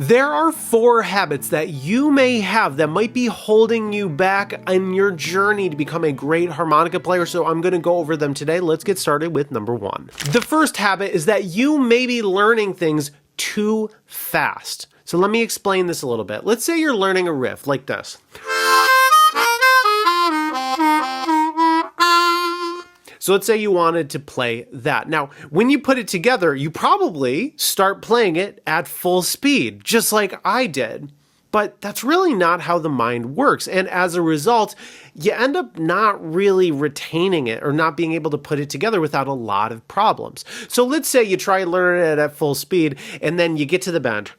There are 4 habits that you may have that might be holding you back on your journey to become a great harmonica player, so I'm going to go over them today. Let's get started with number 1. The first habit is that you may be learning things too fast. So let me explain this a little bit. Let's say you're learning a riff like this. So let's say you wanted to play that. Now, when you put it together, you probably start playing it at full speed, just like I did. But that's really not how the mind works. And as a result, you end up not really retaining it or not being able to put it together without a lot of problems. So let's say you try learning it at full speed and then you get to the bend.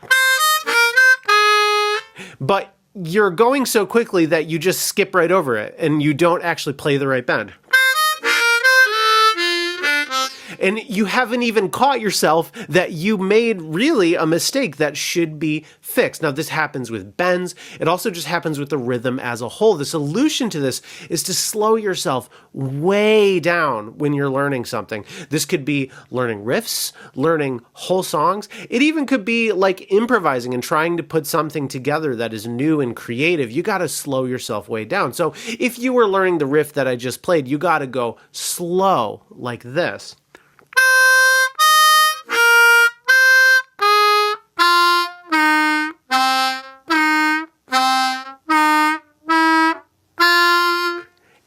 But you're going so quickly that you just skip right over it and you don't actually play the right bend. And you haven't even caught yourself that you made really a mistake that should be fixed. Now, this happens with bends. It also just happens with the rhythm as a whole. The solution to this is to slow yourself way down when you're learning something. This could be learning riffs, learning whole songs. It even could be like improvising and trying to put something together that is new and creative. You got to slow yourself way down. So if you were learning the riff that I just played, you got to go slow like this.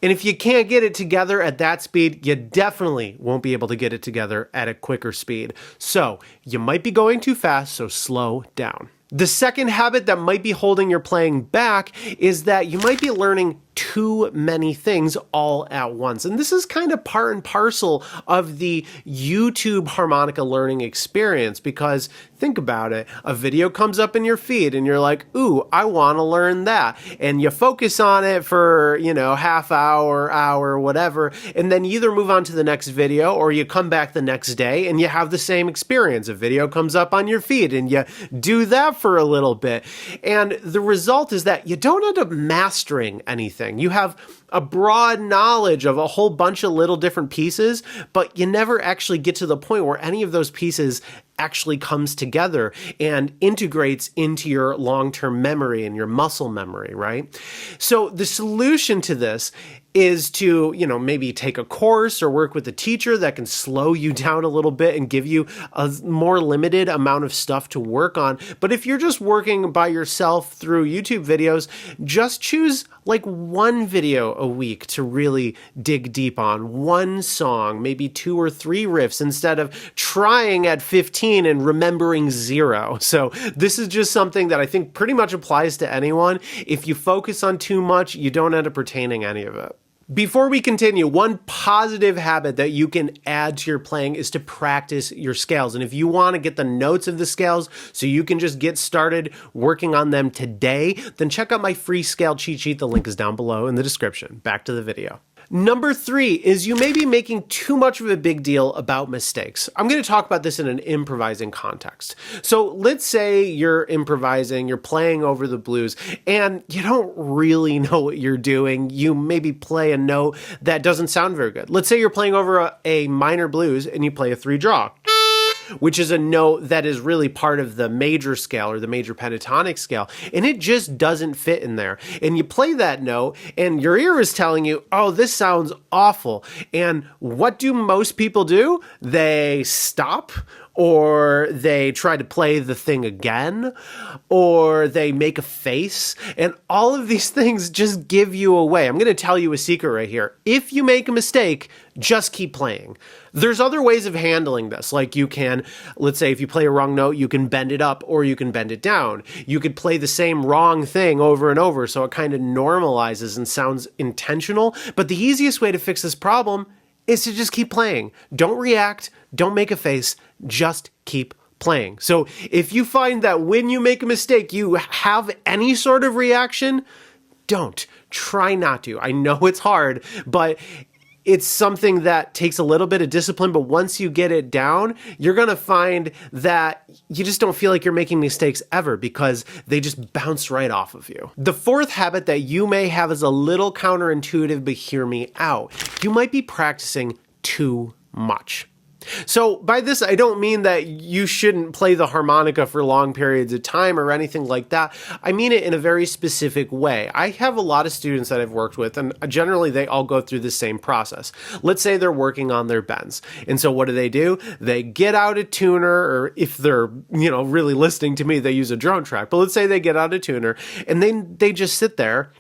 And if you can't get it together at that speed, you definitely won't be able to get it together at a quicker speed. So you might be going too fast, so slow down. The second habit that might be holding your playing back is that you might be learning too many things all at once. And this is kind of part and parcel of the YouTube harmonica learning experience, because think about it, a video comes up in your feed and you're like, ooh, I want to learn that. And you focus on it for, half hour, whatever. And then you either move on to the next video or you come back the next day and you have the same experience. A video comes up on your feed and you do that for a little bit. And the result is that you don't end up mastering anything. You have a broad knowledge of a whole bunch of little different pieces, but you never actually get to the point where any of those pieces actually comes together and integrates into your long-term memory and your muscle memory, right? So the solution to this is to, maybe take a course or work with a teacher that can slow you down a little bit and give you a more limited amount of stuff to work on. But if you're just working by yourself through YouTube videos, just choose like one video a week to really dig deep on, one song, maybe 2 or 3 riffs instead of trying at 15 and remembering 0. So this is just something that I think pretty much applies to anyone. If you focus on too much, you don't end up retaining any of it. Before we continue, one positive habit that you can add to your playing is to practice your scales. And if you want to get the notes of the scales so you can just get started working on them today, then check out my free scale cheat sheet. The link is down below in the description. Back to the video. Number 3 is you may be making too much of a big deal about mistakes. I'm going to talk about this in an improvising context. So let's say you're improvising, you're playing over the blues, and you don't really know what you're doing. You maybe play a note that doesn't sound very good. Let's say you're playing over a minor blues and you play a 3 draw, which is a note that is really part of the major scale or the major pentatonic scale, and it just doesn't fit in there. And you play that note, and your ear is telling you, oh, this sounds awful. And what do most people do? They stop, or they try to play the thing again, or they make a face, and all of these things just give you away. I'm going to tell you a secret right here. If you make a mistake, just keep playing. There's other ways of handling this. Like you can, let's say if you play a wrong note, you can bend it up or you can bend it down. You could play the same wrong thing over and over so it kind of normalizes and sounds intentional. But the easiest way to fix this problem is to just keep playing. Don't react. Don't make a face. Just keep playing. So if you find that when you make a mistake, you have any sort of reaction, don't. Try not to. I know it's hard, but it's something that takes a little bit of discipline, but once you get it down, you're going to find that you just don't feel like you're making mistakes ever because they just bounce right off of you. The fourth habit that you may have is a little counterintuitive, but hear me out. You might be practicing too much. So by this, I don't mean that you shouldn't play the harmonica for long periods of time or anything like that. I mean it in a very specific way. I have a lot of students that I've worked with, and generally they all go through the same process. Let's say they're working on their bends. And so what do? They get out a tuner, or if they're, really listening to me, they use a drone track. But let's say they get out a tuner and then they just sit there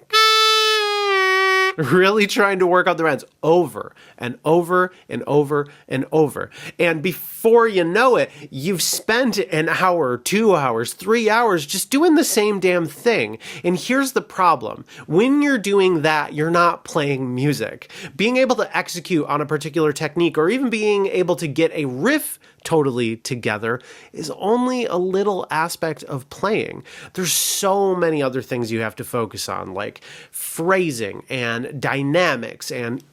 really trying to work on the bends over and over and over and over. And before you know it, you've spent an hour, 2 hours, 3 hours just doing the same damn thing. And here's the problem. When you're doing that, you're not playing music. Being able to execute on a particular technique, or even being able to get a riff totally together, is only a little aspect of playing. There's so many other things you have to focus on, like phrasing and dynamics and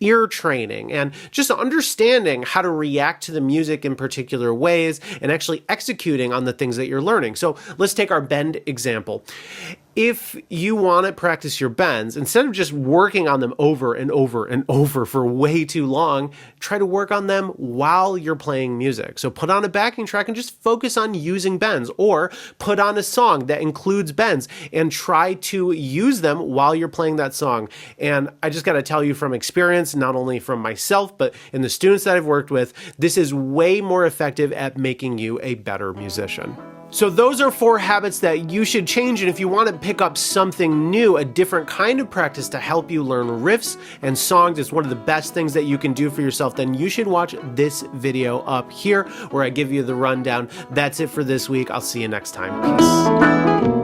ear training and just understanding how to react to the music in particular ways and actually executing on the things that you're learning. So let's take our bend example. If you want to practice your bends, instead of just working on them over and over and over for way too long, try to work on them while you're playing music. So put on a backing track and just focus on using bends, or put on a song that includes bends and try to use them while you're playing that song. And I just got to tell you from experience, not only from myself, but in the students that I've worked with, this is way more effective at making you a better musician. So those are 4 habits that you should change, and if you want to pick up something new, a different kind of practice to help you learn riffs and songs, it's one of the best things that you can do for yourself, then you should watch this video up here where I give you the rundown. That's it for this week. I'll see you next time. Peace.